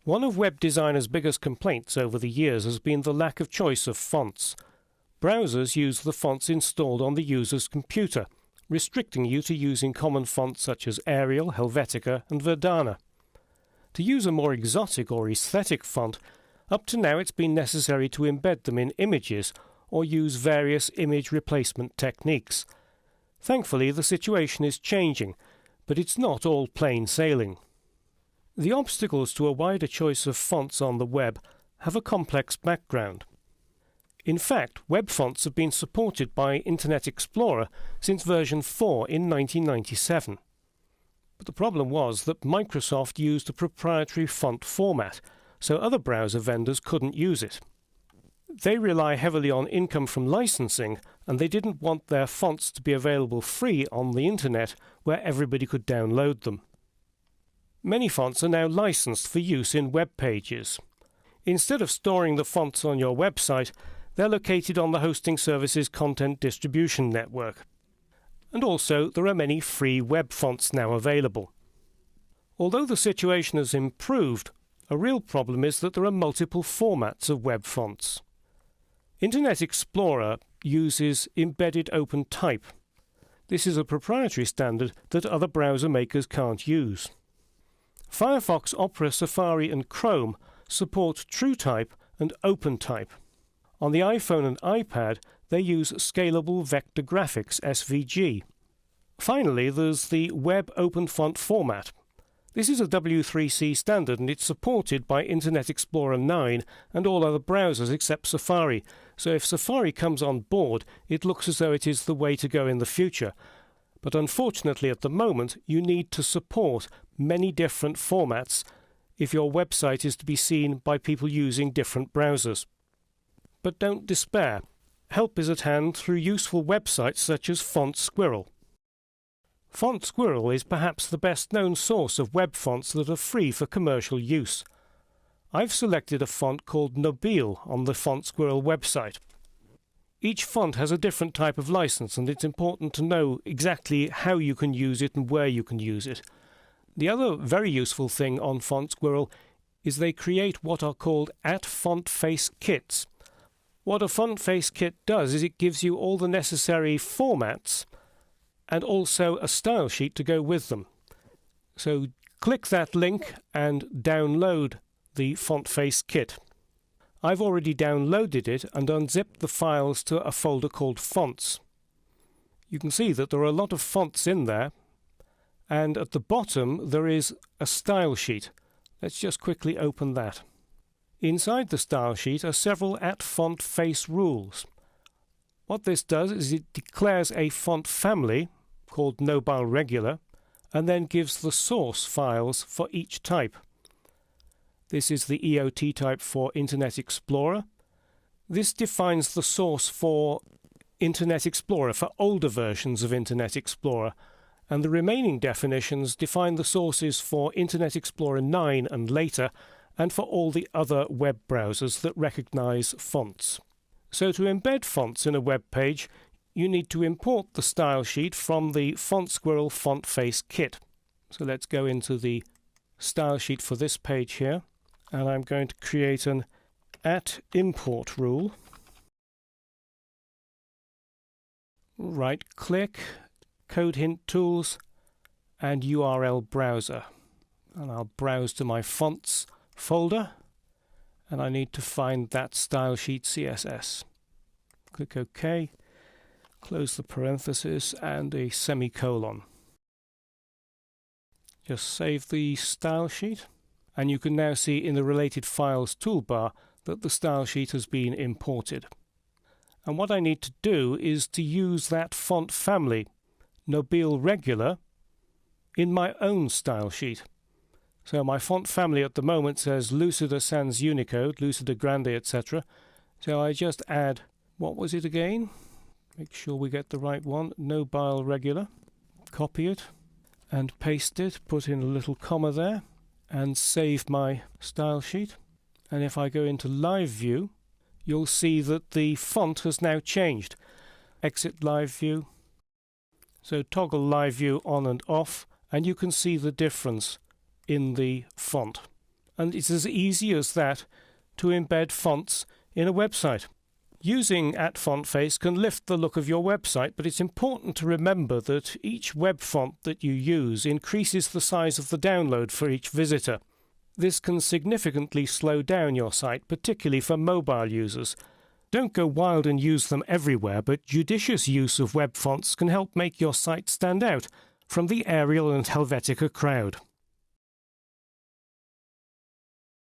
One of web designers' biggest complaints over the years has been the lack of choice of fonts. Browsers use the fonts installed on the user's computer, restricting you to using common fonts such as Arial, Helvetica and Verdana. To use a more exotic or aesthetic font, up to now it's been necessary to embed them in images or use various image replacement techniques. Thankfully, the situation is changing, but it's not all plain sailing. The obstacles to a wider choice of fonts on the web have a complex background. In fact, web fonts have been supported by Internet Explorer since version 4 in 1997. But the problem was that Microsoft used a proprietary font format, so other browser vendors couldn't use it. They rely heavily on income from licensing, and they didn't want their fonts to be available free on the Internet where everybody could download them. Many fonts are now licensed for use in web pages. Instead of storing the fonts on your website, they're located on the hosting service's content distribution network. And also, there are many free web fonts now available. Although the situation has improved, a real problem is that there are multiple formats of web fonts. Internet Explorer uses embedded open type. This is a proprietary standard that other browser makers can't use. Firefox, Opera, Safari and Chrome support TrueType and OpenType. On the iPhone and iPad, they use Scalable Vector Graphics (SVG). Finally, there's the Web Open Font Format. This is a W3C standard and it's supported by Internet Explorer 9 and all other browsers except Safari. So if Safari comes on board, it looks as though it is the way to go in the future. But unfortunately at the moment, you need to support many different formats if your website is to be seen by people using different browsers. But don't despair. Help is at hand through useful websites such as Font Squirrel. Font Squirrel is perhaps the best-known source of web fonts that are free for commercial use. I've selected a font called Nobile on the Font Squirrel website. Each font has a different type of license, and it's important to know exactly how you can use it and where you can use it. The other very useful thing on Font Squirrel is they create what are called @font face kits. What a font face kit does is it gives you all the necessary formats and also a style sheet to go with them. So click that link and download the font face kit. I've already downloaded it and unzipped the files to a folder called Fonts. You can see that there are a lot of fonts in there, and at the bottom there is a style sheet. Let's just quickly open that. Inside the style sheet are several @font face rules. What this does is it declares a font family called Nobile Regular and then gives the source files for each type. This is the EOT type for Internet Explorer. This defines the source for Internet Explorer, for older versions of Internet Explorer, and the remaining definitions define the sources for Internet Explorer 9 and later, and for all the other web browsers that recognize fonts. So to embed fonts in a web page, you need to import the style sheet from the Font Squirrel Font Face Kit. So let's go into the style sheet for this page here, and I'm going to create an @import rule. Right-click, Code Hint Tools, and URL Browser. And I'll browse to my fonts folder, and I need to find that style sheet CSS. Click OK, close the parenthesis and a semicolon. Just save the style sheet, and you can now see in the Related Files toolbar that the style sheet has been imported. And what I need to do is to use that font family, Nobile Regular, in my own style sheet. So my font family at the moment says Lucida Sans Unicode, Lucida Grande, etc. So I just add, what was it again? Make sure we get the right one, Nobile Regular. Copy it and paste it, put in a little comma there, and save my style sheet. And if I go into Live View, you'll see that the font has now changed. Exit Live View. So toggle Live View on and off, and you can see the difference in the font. and it's as easy as that to embed fonts in a website. Using @FontFace can lift the look of your website, but it's important to remember that each web font that you use increases the size of the download for each visitor. This can significantly slow down your site, particularly for mobile users. Don't go wild and use them everywhere, but judicious use of web fonts can help make your site stand out from the Arial and Helvetica crowd.